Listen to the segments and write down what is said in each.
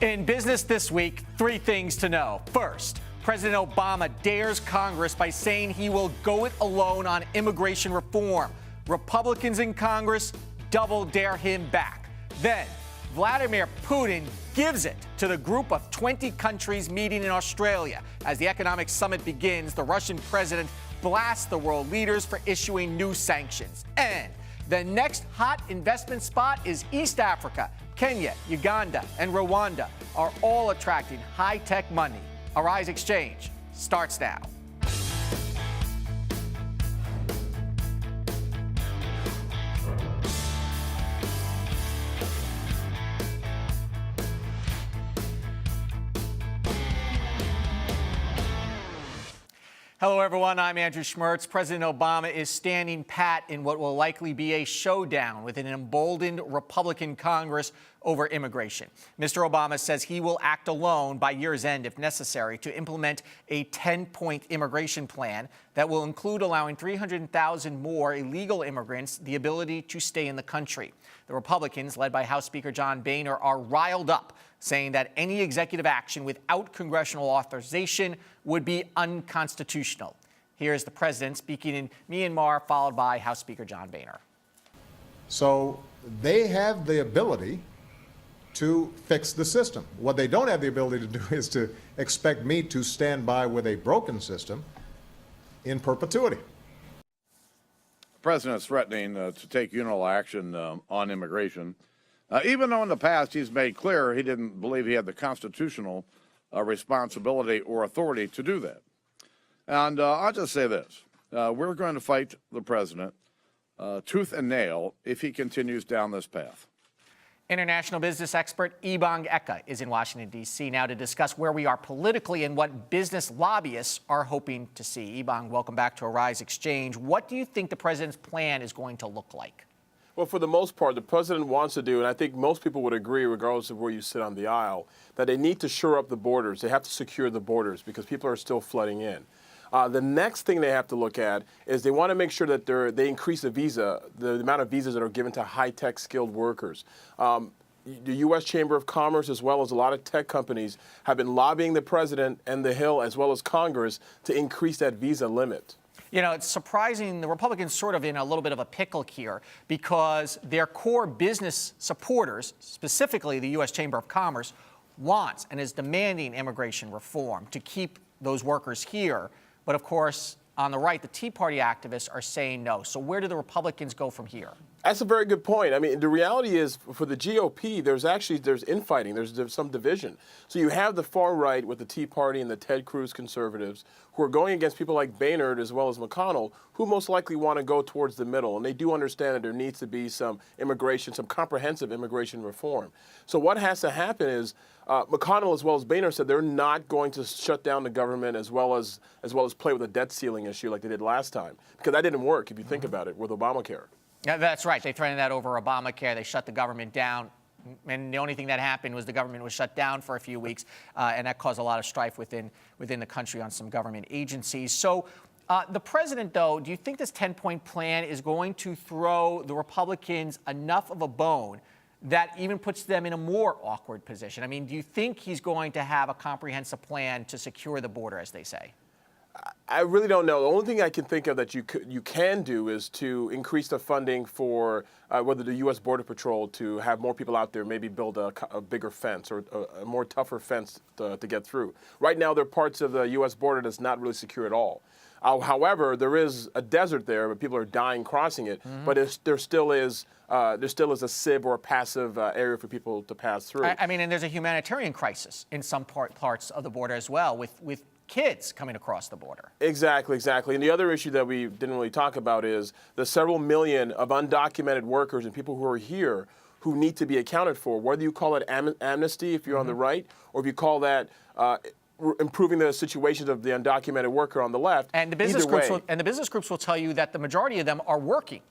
In business this week, three things to know. First, President Obama dares Congress by saying he will go it alone on immigration reform. Republicans in Congress double dare him back. Then, Vladimir Putin gives it to the group of 20 countries meeting in Australia. As the economic summit begins, the Russian president blasts the world leaders for issuing new sanctions. And the next hot investment spot is East Africa. Kenya, Uganda, and Rwanda are all attracting high-tech money. Arise Exchange starts now. Hello, everyone. I'm Andrew Schmertz. President Obama is standing pat in what will likely be a showdown with an emboldened Republican Congress over immigration. Mr. Obama says he will act alone by year's end, if necessary, to implement a 10-point immigration plan that will include allowing 300,000 more illegal immigrants the ability to stay in the country. The Republicans, led by House Speaker John Boehner, are riled up, saying that any executive action without congressional authorization would be unconstitutional. Here's the president speaking in Myanmar, followed by House Speaker John Boehner. So they have the ability to fix the system. What they don't have the ability to do is to expect me to stand by with a broken system in perpetuity. The president is threatening to take unilateral action on immigration, even though in the past he's made clear he didn't believe he had the constitutional responsibility or authority to do that. And I'll just say this. We're going to fight the president tooth and nail if he continues down this path. International business expert Ebong Eka is in Washington, D.C. now to discuss where we are politically and what business lobbyists are hoping to see. Ebong, welcome back to Arise Exchange. What do you think the president's plan is going to look like? Well, for the most part, the president wants to do, and I think most people would agree, regardless of where you sit on the aisle, that they need to shore up the borders. They have to secure the borders because people are still flooding in. The next thing they have to look at is they want to make sure that they increase the amount of visas that are given to high-tech skilled workers. The U.S. Chamber of Commerce, as well as a lot of tech companies, have been lobbying the president and the Hill, as well as Congress, to increase that visa limit. You know, it's surprising the Republicans sort of in a little bit of a pickle here because their core business supporters, specifically the U.S. Chamber of Commerce, wants and is demanding immigration reform to keep those workers here. But of course, on the right, the Tea Party activists are saying no. So where do the Republicans go from here? That's a very good point. I mean, the reality is for the GOP, there's infighting. There's some division. So you have the far right with the Tea Party and the Ted Cruz conservatives who are going against people like Boehner as well as McConnell, who most likely want to go towards the middle. And they do understand that there needs to be some immigration, some comprehensive immigration reform. So what has to happen is McConnell as well as Boehner said they're not going to shut down the government as well as play with a debt ceiling issue like they did last time, because that didn't work if you think about it with Obamacare. Yeah, that's right. They threatened that over Obamacare. They shut the government down. And the only thing that happened was the government was shut down for a few weeks, and that caused a lot of strife within the country on some government agencies. So the president, though, do you think this 10-point plan is going to throw the Republicans enough of a bone that even puts them in a more awkward position? I mean, do you think he's going to have a comprehensive plan to secure the border, as they say? I really don't know. The only thing I can think of that you can do is to increase the funding for whether the U.S. Border Patrol to have more people out there, maybe build a bigger fence or a more tougher fence to get through. Right now, there are parts of the U.S. border that's not really secure at all. However, there is a desert there, but people are dying crossing it. Mm-hmm. But there still is a sieve or a passive area for people to pass through. I mean, and there's a humanitarian crisis in some parts of the border as well, with kids coming across the border. Exactly. And the other issue that we didn't really talk about is the several million of undocumented workers and people who are here who need to be accounted for, whether you call it amnesty if you're on the right, or if you call that improving the situations of the undocumented worker on the left. And the business groups will tell you that the majority of them are working.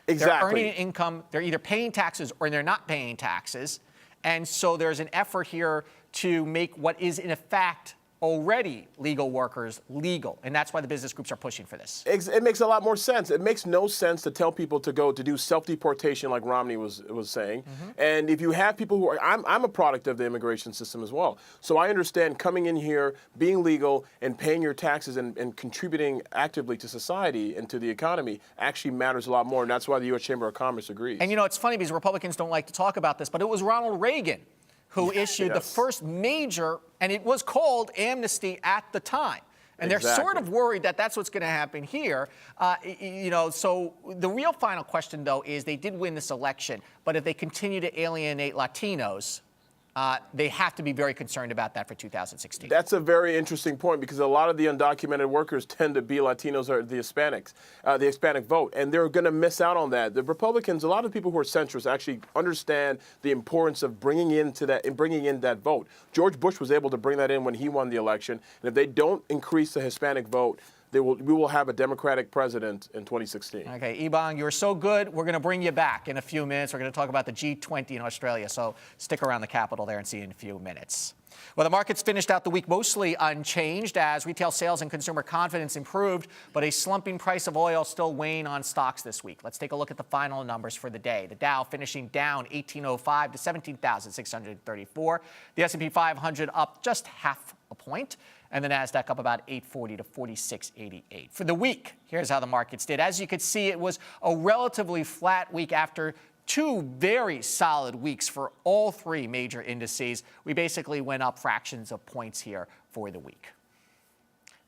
Exactly. They're earning an income. They're either paying taxes or they're not paying taxes. And so there's an effort here to make what is in effect already legal workers legal. And that's why the business groups are pushing for this. It makes a lot more sense. It makes no sense to tell people to go to do self-deportation like Romney was saying. And if you have people who are, I'm a product of the immigration system as well. So I understand coming in here, being legal, and paying your taxes and contributing actively to society and to the economy actually matters a lot more. And that's why the U.S. Chamber of Commerce agrees. And you know, it's funny because Republicans don't like to talk about this, but it was Ronald Reagan who issued the first major, and it was called amnesty at the time. And they're sort of worried that that's what's going to happen here. You know, so the real final question, though, is they did win this election, but if they continue to alienate Latinos, they have to be very concerned about that for 2016. That's a very interesting point because a lot of the undocumented workers tend to be Latinos or the Hispanics, the Hispanic vote, and they're going to miss out on that. The Republicans, a lot of people who are centrists actually understand the importance of bringing in that vote. George Bush was able to bring that in when he won the election, and if they don't increase the Hispanic vote, we will have a Democratic president in 2016. Okay, Ebong, you're so good. We're going to bring you back in a few minutes. We're going to talk about the G20 in Australia, so stick around the Capitol there and see you in a few minutes. Well, the markets finished out the week mostly unchanged as retail sales and consumer confidence improved, but a slumping price of oil still weighing on stocks this week. Let's take a look at the final numbers for the day. The Dow finishing down 1805 to 17,634. The S&P 500 up just half a point. And the NASDAQ up about 840 to 4688. For the week, here's how the markets did. As you could see, it was a relatively flat week after two very solid weeks for all three major indices. We basically went up fractions of points here for the week.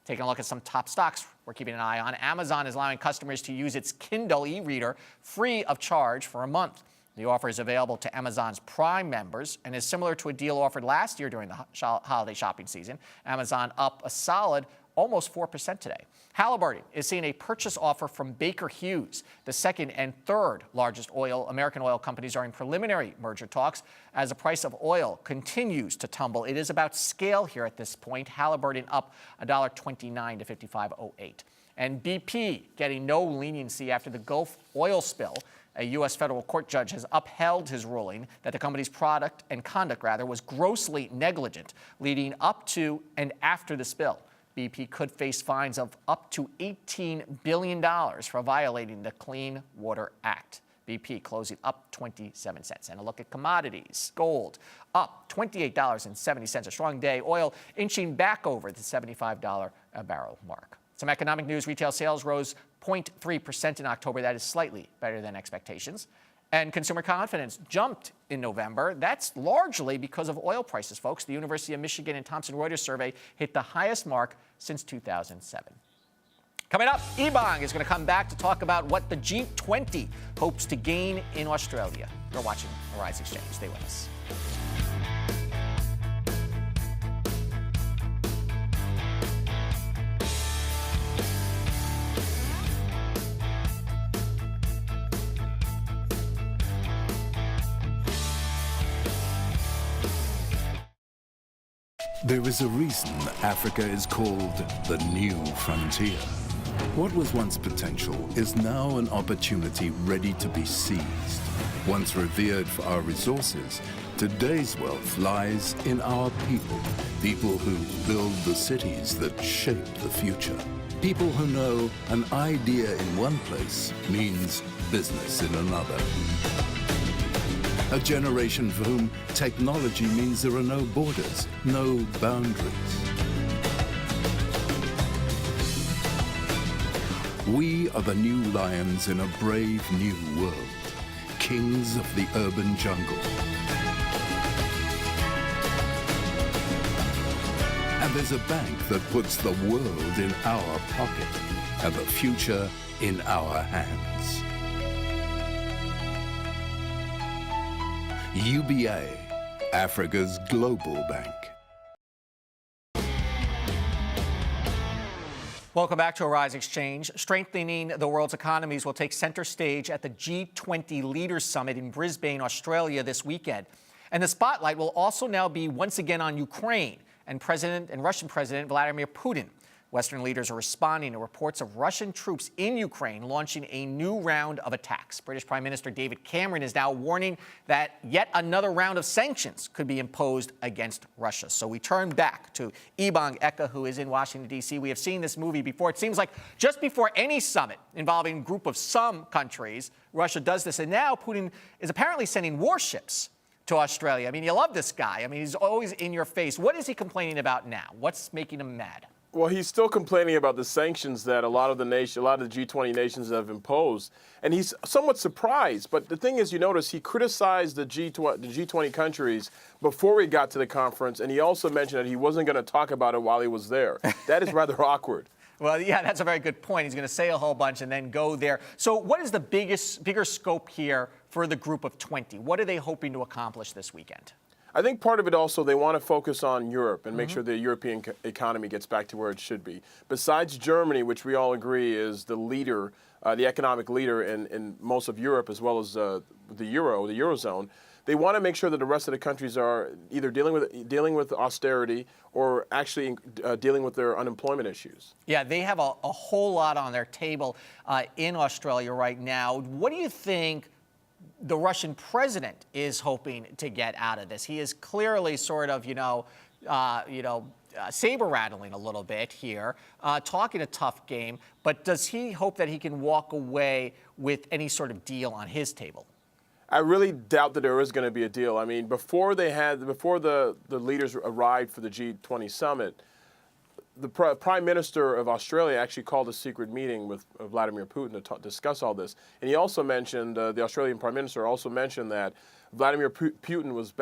Taking a look at some top stocks we're keeping an eye on. Amazon is allowing customers to use its Kindle e-reader free of charge for a month. The offer is available to Amazon's Prime members and is similar to a deal offered last year during the holiday shopping season. Amazon up a solid almost 4% today. Halliburton is seeing a purchase offer from Baker Hughes. The second and third largest American oil companies are in preliminary merger talks as the price of oil continues to tumble. It is about scale here at this point. Halliburton up $1.29 to $55.08. And BP getting no leniency after the Gulf oil spill. A U.S. federal court judge has upheld his ruling that the company's conduct was grossly negligent, leading up to and after the spill. BP could face fines of up to $18 billion for violating the Clean Water Act. BP closing up 27 cents. And a look at commodities. Gold up $28.70, a strong day. Oil inching back over the $75 a barrel mark. Some economic news. Retail sales rose 0.3% in October. That is slightly better than expectations. And consumer confidence jumped in November. That's largely because of oil prices, folks. The University of Michigan and Thomson Reuters survey hit the highest mark since 2007. Coming up, Ebong is going to come back to talk about what the G20 hopes to gain in Australia. You're watching Arise Exchange. Stay with us. There is a reason Africa is called the new frontier. What was once potential is now an opportunity ready to be seized. Once revered for our resources, today's wealth lies in our people. People who build the cities that shape the future. People who know an idea in one place means business in another. A generation for whom technology means there are no borders, no boundaries. We are the new lions in a brave new world, kings of the urban jungle. And there's a bank that puts the world in our pocket and the future in our hands. UBA, Africa's global bank. Welcome back to Arise Exchange. Strengthening the world's economies will take center stage at the G20 Leaders Summit in Brisbane, Australia this weekend. And the spotlight will also now be once again on Ukraine and Russian President Vladimir Putin. Western leaders are responding to reports of Russian troops in Ukraine launching a new round of attacks. British Prime Minister David Cameron is now warning that yet another round of sanctions could be imposed against Russia. So we turn back to Ebong Eka, who is in Washington, D.C. We have seen this movie before. It seems like just before any summit involving a group of some countries, Russia does this. And now Putin is apparently sending warships to Australia. I mean, you love this guy. I mean, he's always in your face. What is he complaining about now? What's making him mad? Well, he's still complaining about the sanctions that a lot of the G20 nations have imposed, and he's somewhat surprised. But the thing is, you notice he criticized the G20 countries before he got to the conference, and he also mentioned that he wasn't going to talk about it while he was there. That is rather awkward. Well, yeah, that's a very good point. He's going to say a whole bunch and then go there. So what is the bigger scope here for the group of 20? What are they hoping to accomplish this weekend? I think part of it also, they want to focus on Europe and make sure the European economy gets back to where it should be. Besides Germany, which we all agree is the leader, the economic leader in most of Europe, as well as the Eurozone, they want to make sure that the rest of the countries are either dealing with austerity or actually dealing with their unemployment issues. Yeah, they have a whole lot on their table in Australia right now. What do you think the Russian president is hoping to get out of this? He is clearly sort of, saber rattling a little bit here, talking a tough game. But does he hope that he can walk away with any sort of deal on his table? I really doubt that there is going to be a deal. I mean, before the leaders arrived for the G20 summit, the Prime Minister of Australia actually called a secret meeting with Vladimir Putin to discuss all this. And he also mentioned, the Australian Prime Minister also mentioned that Vladimir Putin was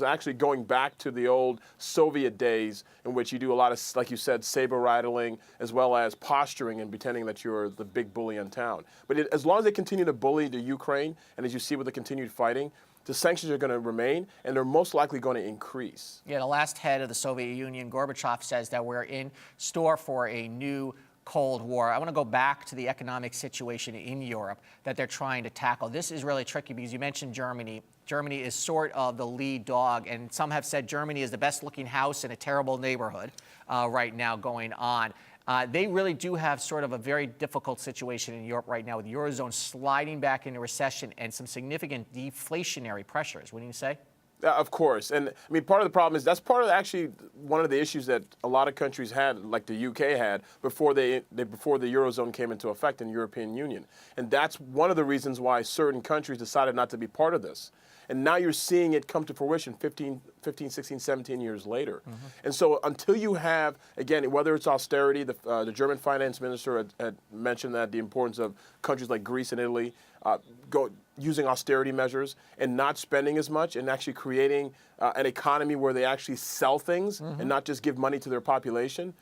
actually going back to the old Soviet days in which you do a lot of, like you said, saber rattling, as well as posturing and pretending that you're the big bully in town. But as long as they continue to bully the Ukraine, and as you see with the continued fighting, the sanctions are going to remain, and they're most likely going to increase. Yeah, the last head of the Soviet Union, Gorbachev, says that we're in store for a new Cold War. I want to go back to the economic situation in Europe that they're trying to tackle. This is really tricky because you mentioned Germany. Germany is sort of the lead dog, and some have said Germany is the best-looking house in a terrible neighborhood right now going on. They really do have sort of a very difficult situation in Europe right now, with the Eurozone sliding back into recession and some significant deflationary pressures. Wouldn't you say? Of course. And I mean, part of the problem is that's part of actually one of the issues that a lot of countries had, like the UK had, before the Eurozone came into effect in the European Union. And that's one of the reasons why certain countries decided not to be part of this. And now you're seeing it come to fruition 15, 16, 17 years later. And so until you have, again, whether it's austerity, the German finance minister had mentioned that the importance of countries like Greece and Italy using austerity measures and not spending as much and actually creating an economy where they actually sell things and not just give money to their population.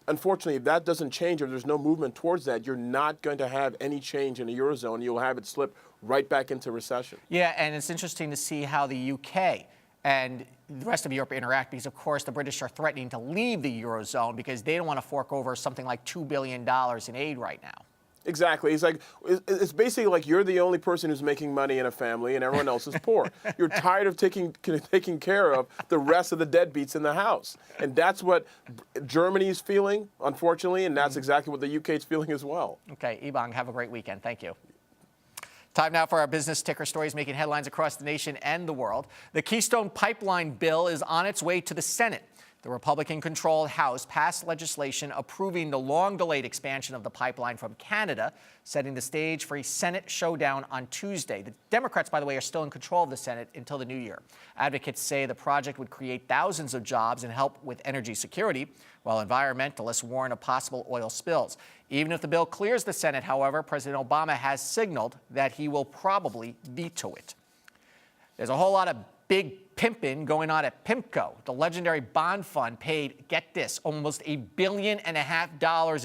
Unfortunately, if that doesn't change, or there's no movement towards that, you're not going to have any change in the Eurozone. You'll have it slip right back into recession. Yeah, and it's interesting to see how the UK and the rest of Europe interact, because, of course, the British are threatening to leave the Eurozone because they don't want to fork over something like $2 billion in aid right now. Exactly. It's basically like you're the only person who's making money in a family and everyone else is poor. You're tired of taking care of the rest of the deadbeats in the house. And that's what Germany is feeling, unfortunately, and that's exactly what the UK is feeling as well. Okay, Ebong, have a great weekend. Thank you. Time now for our business ticker stories making headlines across the nation and the world. The Keystone Pipeline bill is on its way to the Senate. The Republican-controlled House passed legislation approving the long-delayed expansion of the pipeline from Canada, setting the stage for a Senate showdown on Tuesday. The Democrats, by the way, are still in control of the Senate until the new year. Advocates say the project would create thousands of jobs and help with energy security, while environmentalists warn of possible oil spills. Even if the bill clears the Senate, however, President Obama has signaled that he will probably veto it. There's a whole lot of big pimping going on at PIMCO. The legendary bond fund paid, get this, almost $1.5 billion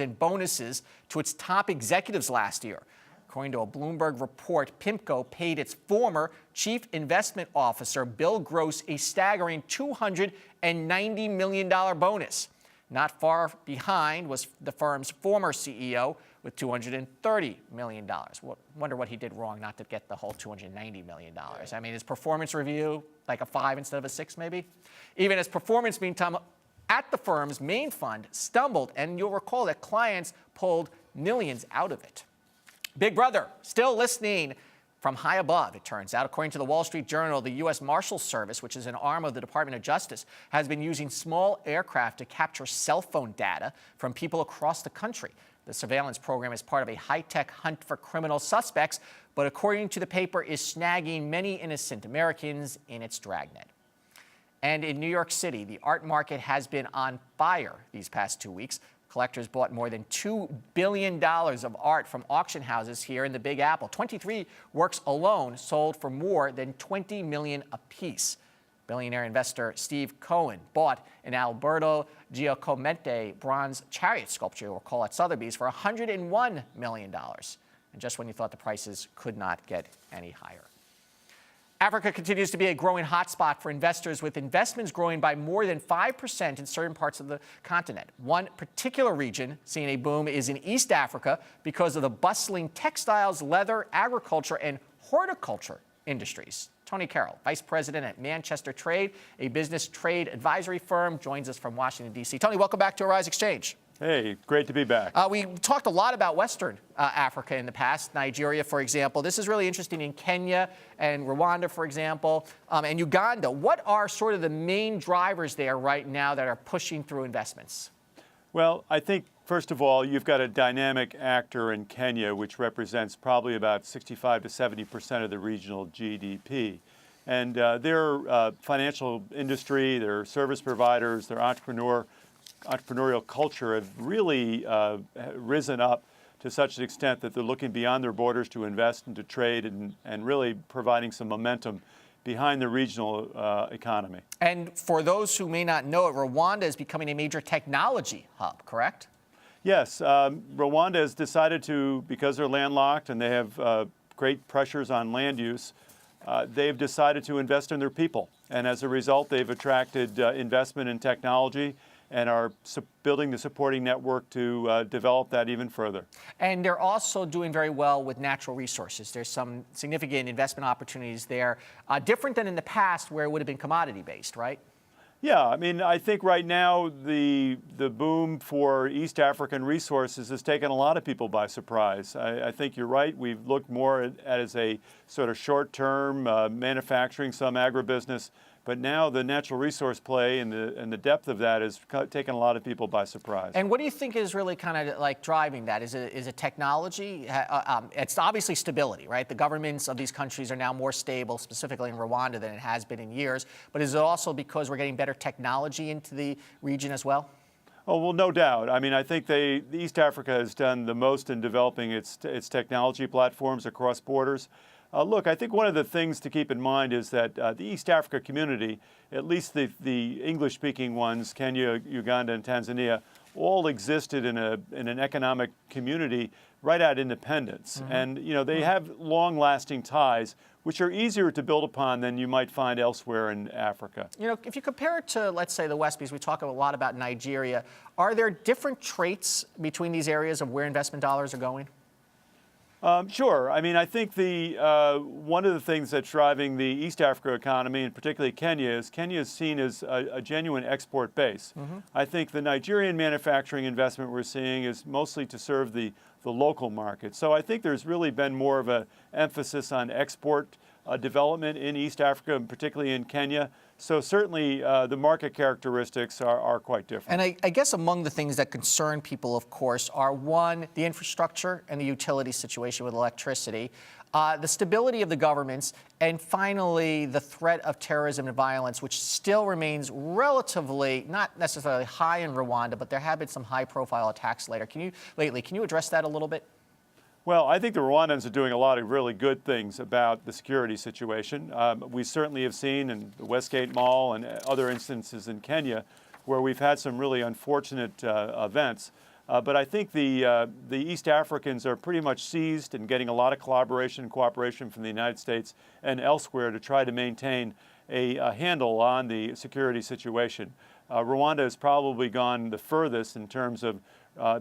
in bonuses to its top executives last year. According to a Bloomberg report, PIMCO paid its former chief investment officer, Bill Gross, a staggering $290 million bonus. Not far behind was the firm's former CEO with $230 million. Wonder what he did wrong not to get the whole $290 million. I mean, his performance review, like a 5 instead of a 6 maybe? Even as performance, meantime, at the firm's main fund stumbled, and you'll recall that clients pulled millions out of it. Big Brother still listening from high above, it turns out. According to the Wall Street Journal, the U.S. Marshals Service, which is an arm of the Department of Justice, has been using small aircraft to capture cell phone data from people across the country. The surveillance program is part of a high-tech hunt for criminal suspects, but according to the paper, is snagging many innocent Americans in its dragnet. And in New York City, the art market has been on fire these past 2 weeks. Collectors bought more than $2 billion of art from auction houses here in the Big Apple. 23 works alone sold for more than $20 million apiece. Billionaire investor Steve Cohen bought an Alberto Giacometti bronze chariot sculpture, you'll recall, at Sotheby's for $101 million. And just when you thought the prices could not get any higher. Africa continues to be a growing hotspot for investors, with investments growing by more than 5% in certain parts of the continent. One particular region seeing a boom is in East Africa because of the bustling textiles, leather, agriculture, and horticulture industries. Tony Carroll, Vice President at Manchester Trade, a business trade advisory firm, joins us from Washington, D.C. Tony, welcome back to Arise Exchange. Hey, great to be back. We talked a lot about Western Africa in the past, Nigeria, for example. This is really interesting in Kenya and Rwanda, for example, and Uganda. What are sort of the main drivers there right now that are pushing through investments? Well, I think, first of all, you've got a dynamic actor in Kenya, which represents probably about 65 to 70% of the regional GDP. And their financial industry, their service providers, their entrepreneurial culture have really risen up to such an extent that they're looking beyond their borders to invest and to trade and really providing some momentum behind the regional economy. And for those who may not know it, Rwanda is becoming a major technology hub, correct? Yes, Rwanda has decided to, because they're landlocked and they have great pressures on land use, they've decided to invest in their people. And as a result, they've attracted investment in technology and are building the supporting network to develop that even further. And they're also doing very well with natural resources. There's some significant investment opportunities there, different than in the past where it would have been commodity-based, right? Yeah, I mean, I think right now the boom for East African resources has taken a lot of people by surprise. I think you're right. We've looked more at as a sort of short-term manufacturing, some agribusiness. But now the natural resource play and the depth of that has taken a lot of people by surprise. And what do you think is really kind of like driving that? Is it technology? It's obviously stability, right? The governments of these countries are now more stable, specifically in Rwanda, than it has been in years. But is it also because we're getting better technology into the region as well? Oh, well, no doubt. I mean, I think East Africa has done the most in developing its technology platforms across borders. Look, I think one of the things to keep in mind is that the East Africa community, at least the English-speaking ones, Kenya, Uganda, and Tanzania, all existed in an economic community right at independence. Mm-hmm. And, you know, they have long-lasting ties, which are easier to build upon than you might find elsewhere in Africa. You know, if you compare it to, let's say, the West, because we talk a lot about Nigeria, are there different traits between these areas of where investment dollars are going? Sure. I mean, I think one of the things that's driving the East Africa economy, and particularly Kenya is seen as a genuine export base. Mm-hmm. I think the Nigerian manufacturing investment we're seeing is mostly to serve the local market. So I think there's really been more of an emphasis on export development in East Africa, and particularly in Kenya. So certainly the market characteristics are quite different. And I guess among the things that concern people, of course, are one, the infrastructure and the utility situation with electricity, the stability of the governments, and finally the threat of terrorism and violence, which still remains relatively, not necessarily high in Rwanda, but there have been some high-profile attacks lately. Can you address that a little bit? Well, I think the Rwandans are doing a lot of really good things about the security situation. We certainly have seen in the Westgate Mall and other instances in Kenya where we've had some really unfortunate events. But I think the East Africans are pretty much seized and getting a lot of collaboration and cooperation from the United States and elsewhere to try to maintain a handle on the security situation. Rwanda has probably gone the furthest in terms of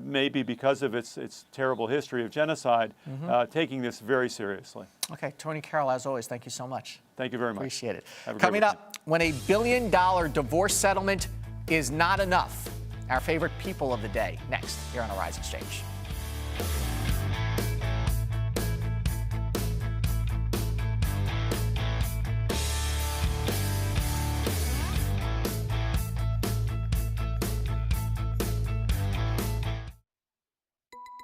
maybe because of its terrible history of genocide, mm-hmm. Taking this very seriously. Okay, Tony Carroll, as always, thank you so much. Thank you very much. Appreciate it. Have a Coming great up, when a $1 billion divorce settlement is not enough. Our favorite people of the day, next here on Arise Exchange.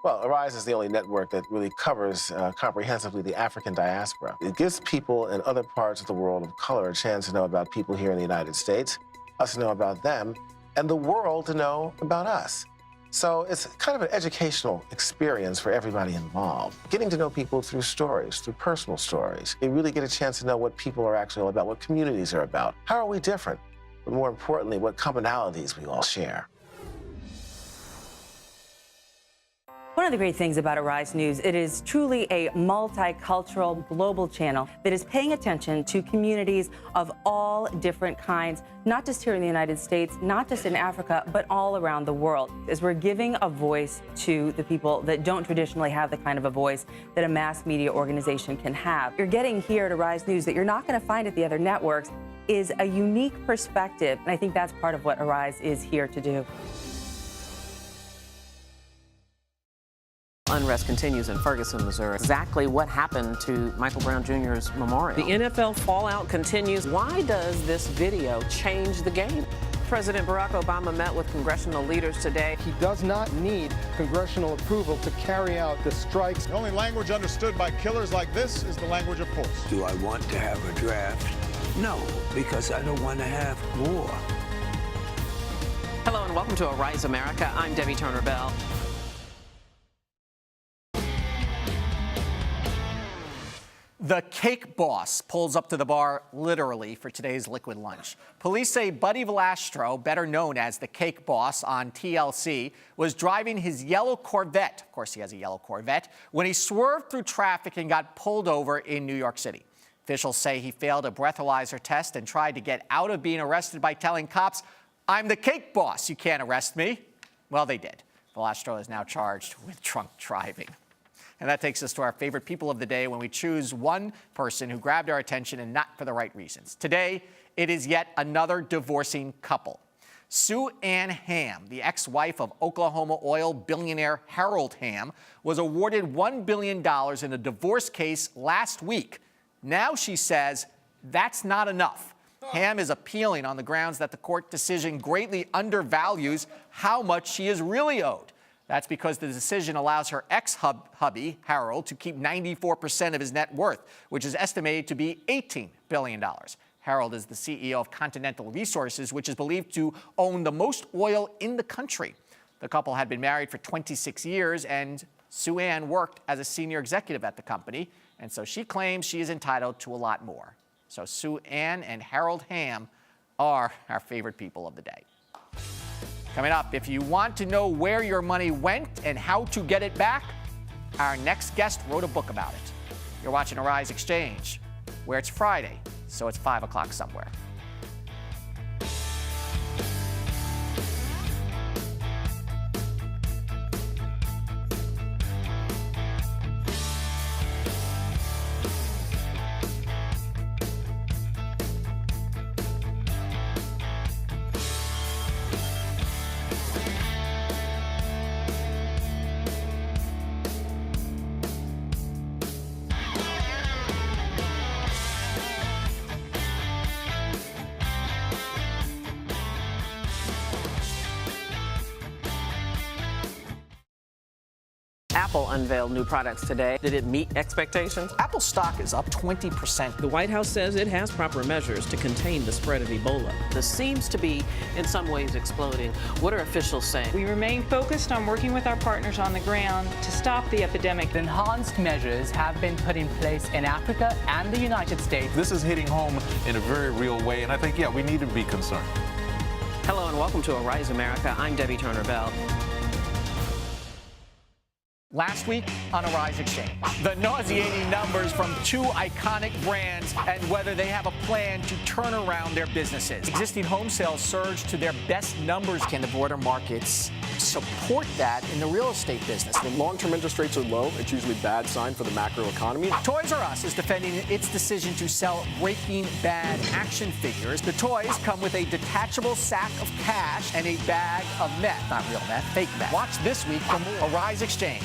Well, Arise is the only network that really covers comprehensively the African diaspora. It gives people in other parts of the world of color a chance to know about people here in the United States, us to know about them, and the world to know about us. So it's kind of an educational experience for everybody involved. Getting to know people through stories, through personal stories. You really get a chance to know what people are actually all about, what communities are about. How are we different? But more importantly, what commonalities we all share. One of the great things about Arise News, it is truly a multicultural global channel that is paying attention to communities of all different kinds, not just here in the United States, not just in Africa, but all around the world. As we're giving a voice to the people that don't traditionally have the kind of a voice that a mass media organization can have. You're getting here at Arise News that you're not going to find at the other networks is a unique perspective, and I think that's part of what Arise is here to do. Unrest continues in Ferguson, Missouri. Exactly what happened to Michael Brown Jr.'s memorial. The NFL fallout continues. Why does this video change the game? President Barack Obama met with congressional leaders today. He does not need congressional approval to carry out the strikes. The only language understood by killers like this is the language of force. Do I want to have a draft? No, because I don't want to have war. Hello and welcome to Arise America. I'm Debbie Turner-Bell. The cake boss pulls up to the bar literally for today's liquid lunch. Police say Buddy Valastro, better known as the cake boss on TLC, was driving his yellow Corvette, of course he has a yellow Corvette, when he swerved through traffic and got pulled over in New York City. Officials say he failed a breathalyzer test and tried to get out of being arrested by telling cops, "I'm the cake boss, you can't arrest me." Well, they did. Valastro is now charged with drunk driving. And that takes us to our favorite people of the day when we choose one person who grabbed our attention and not for the right reasons. Today, it is yet another divorcing couple. Sue Ann Hamm, the ex-wife of Oklahoma oil billionaire Harold Hamm, was awarded $1 billion in a divorce case last week. Now she says that's not enough. Hamm is appealing on the grounds that the court decision greatly undervalues how much she is really owed. That's because the decision allows her ex-hubby, Carroll, to keep 94% of his net worth, which is estimated to be $18 billion. Carroll is the CEO of Continental Resources, which is believed to own the most oil in the country. The couple had been married for 26 years, and Sue Ann worked as a senior executive at the company, and so she claims she is entitled to a lot more. So Sue Ann and Harold Hamm are our favorite people of the day. Coming up, if you want to know where your money went and how to get it back, our next guest wrote a book about it. You're watching Arise Exchange, where it's Friday, so it's 5 o'clock somewhere. Apple unveiled new products today. Did it meet expectations? Apple stock is up 20%. The White House says it has proper measures to contain the spread of Ebola. This seems to be, in some ways, exploding. What are officials saying? We remain focused on working with our partners on the ground to stop the epidemic. Enhanced measures have been put in place in Africa and the United States. This is hitting home in a very real way, and I think, we need to be concerned. Hello and welcome to Arise America. I'm Debbie Turner-Bell. Last week on Arise Exchange, the nauseating numbers from two iconic brands and whether they have a plan to turn around their businesses. Existing home sales surged to their best numbers. Can the broader markets support that in the real estate business? When long-term interest rates are low, it's usually a bad sign for the macro economy. Toys R Us is defending its decision to sell Breaking Bad action figures. The toys come with a detachable sack of cash and a bag of meth. Not real meth, fake meth. Watch this week from Arise Exchange.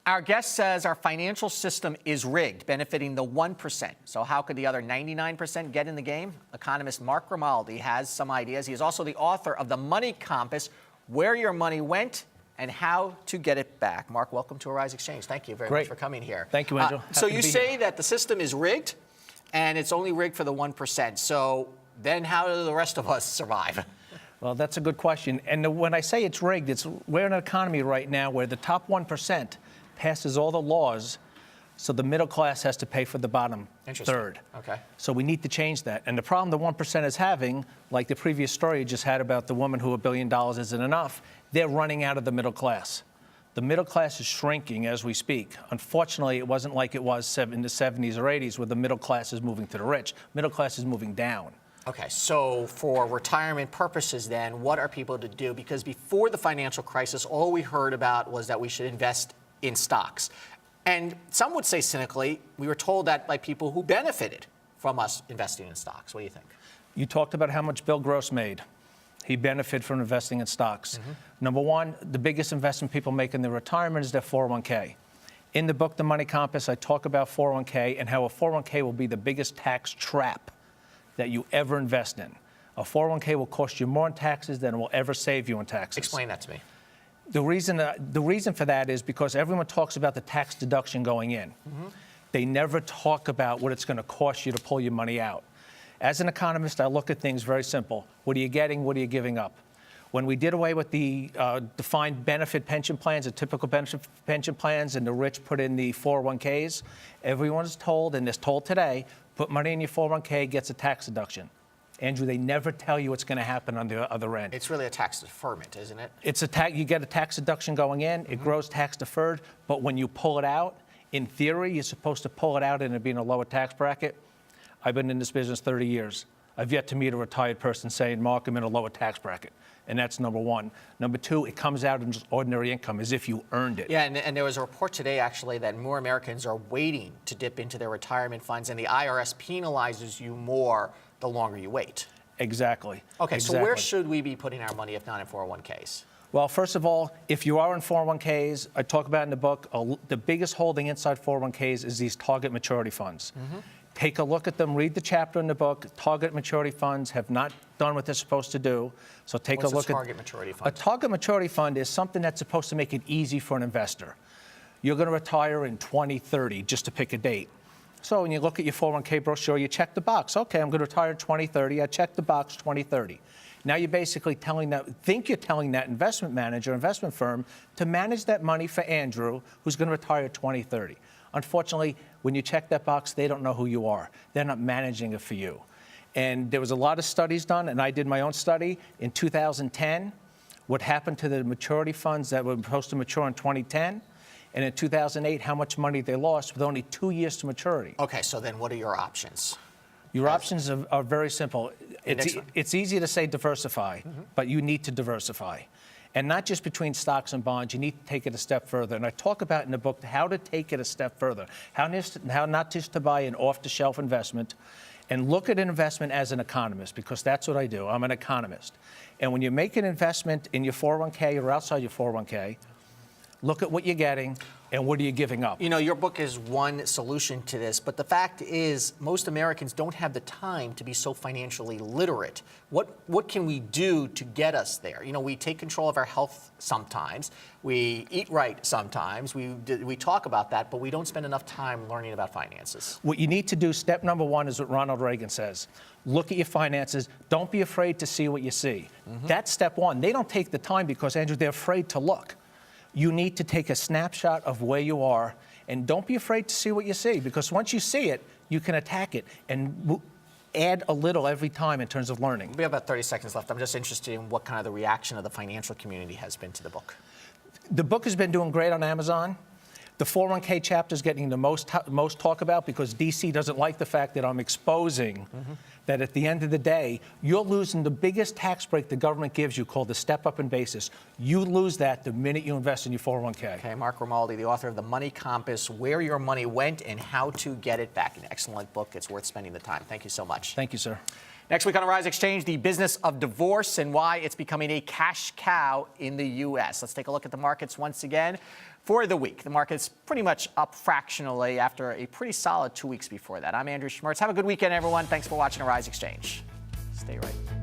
Our guest says our financial system is rigged, benefiting the 1%. So how could the other 99% get in the game? Economist Mark Grimaldi has some ideas. He is also the author of The Money Compass, Where Your Money Went and How to Get It Back. Mark, welcome to Arise Exchange. Thank you very much for coming here. Thank you, Andrew. So you say that the system is rigged, and it's only rigged for the 1%. So then how do the rest of us survive? Well, that's a good question. And when I say it's rigged, we're in an economy right now where the top 1% passes all the laws, so the middle class has to pay for the bottom third. Okay. So we need to change that. And the problem the 1% is having, like the previous story you just had about the woman who $1 billion isn't enough, they're running out of the middle class. The middle class is shrinking as we speak. Unfortunately, it wasn't like it was in the 70s or 80s where the middle class is moving to the rich. Middle class is moving down. Okay, so for retirement purposes then, what are people to do? Because before the financial crisis, all we heard about was that we should invest in stocks. And some would say cynically, we were told that by people who benefited from us investing in stocks. What do you think? You talked about how much Bill Gross made. He benefited from investing in stocks. Number one, the biggest investment people make in their retirement is their 401k. In the book, The Money Compass, I talk about 401k and how a 401k will be the biggest tax trap that you ever invest in. A 401k will cost you more in taxes than it will ever save you in taxes. Explain that to me. The reason for that is because everyone talks about the tax deduction going in. They never talk about what it's going to cost you to pull your money out. As an economist, I look at things very simple. What are you getting? What are you giving up? When we did away with the defined benefit pension plans, the typical benefit pension plans, and the rich put in the 401ks, everyone is told, and is told today, put money in your 401k, gets a tax deduction. Andrew, they never tell you what's going to happen on the other end. It's really a tax deferment, isn't it? It's you get a tax deduction going in, it grows tax deferred, but when you pull it out, in theory, you're supposed to pull it out and it be in a lower tax bracket. I've been in this business 30 years. I've yet to meet a retired person saying, Mark, I'm in a lower tax bracket. And that's number one. Number two, it comes out in just ordinary income, as if you earned it. Yeah, and there was a report today, actually, that more Americans are waiting to dip into their retirement funds, and the IRS penalizes you more the longer you wait. Exactly. Okay, exactly. So where should we be putting our money if not in 401ks? Well, first of all, if you are in 401ks, I talk about in the book, the biggest holding inside 401ks is these target maturity funds. Take a look at them, read the chapter in the book. Target maturity funds have not done what they're supposed to do. So take a look at target maturity fund. A target maturity fund is something that's supposed to make it easy for an investor. You're going to retire in 2030, just to pick a date. So when you look at your 401k brochure, you check the box. Okay, I'm going to retire in 2030. I check the box 2030. Now you're basically telling that investment manager, investment firm, to manage that money for Andrew, who's going to retire 2030. Unfortunately, when you check that box, they don't know who you are. They're not managing it for you. And there was a lot of studies done, and I did my own study in 2010. What happened to the maturity funds that were supposed to mature in 2010? And in 2008, how much money they lost with only 2 years to maturity. Okay, so then what are your options? Your options are very simple. It's easy to say diversify, but you need to diversify. And not just between stocks and bonds, you need to take it a step further. And I talk about in the book how to take it a step further, how not just to buy an off-the-shelf investment, and look at an investment as an economist, because that's what I do. I'm an economist. And when you make an investment in your 401k or outside your 401k, look at what you're getting and what are you giving up. You know, your book is one solution to this, but the fact is most Americans don't have the time to be so financially literate. What can we do to get us there? You know, we take control of our health sometimes. We eat right sometimes. We talk about that, but we don't spend enough time learning about finances. What you need to do, step number one, is what Ronald Reagan says. Look at your finances. Don't be afraid to see what you see. That's step one. They don't take the time because, Andrew, they're afraid to look. You need to take a snapshot of where you are, and don't be afraid to see what you see, because once you see it, you can attack it. And add a little every time in terms of learning. We have about 30 seconds left. I'm just interested in what kind of the reaction of the financial community has been to the book. The book has been doing great on Amazon. The 401k chapter is getting the most talk about because DC doesn't like the fact that I'm exposing that at the end of the day, you're losing the biggest tax break the government gives you called the step-up in basis. You lose that the minute you invest in your 401k. Okay, Mark Grimaldi, the author of The Money Compass, Where Your Money Went and How to Get It Back. An excellent book. It's worth spending the time. Thank you so much. Thank you, sir. Next week on Rise Exchange, the business of divorce and why it's becoming a cash cow in the U.S. Let's take a look at the markets once again. For the week, the market's pretty much up fractionally after a pretty solid 2 weeks before that. I'm Andrew Schmertz. Have a good weekend, everyone. Thanks for watching Rise Exchange. Stay right.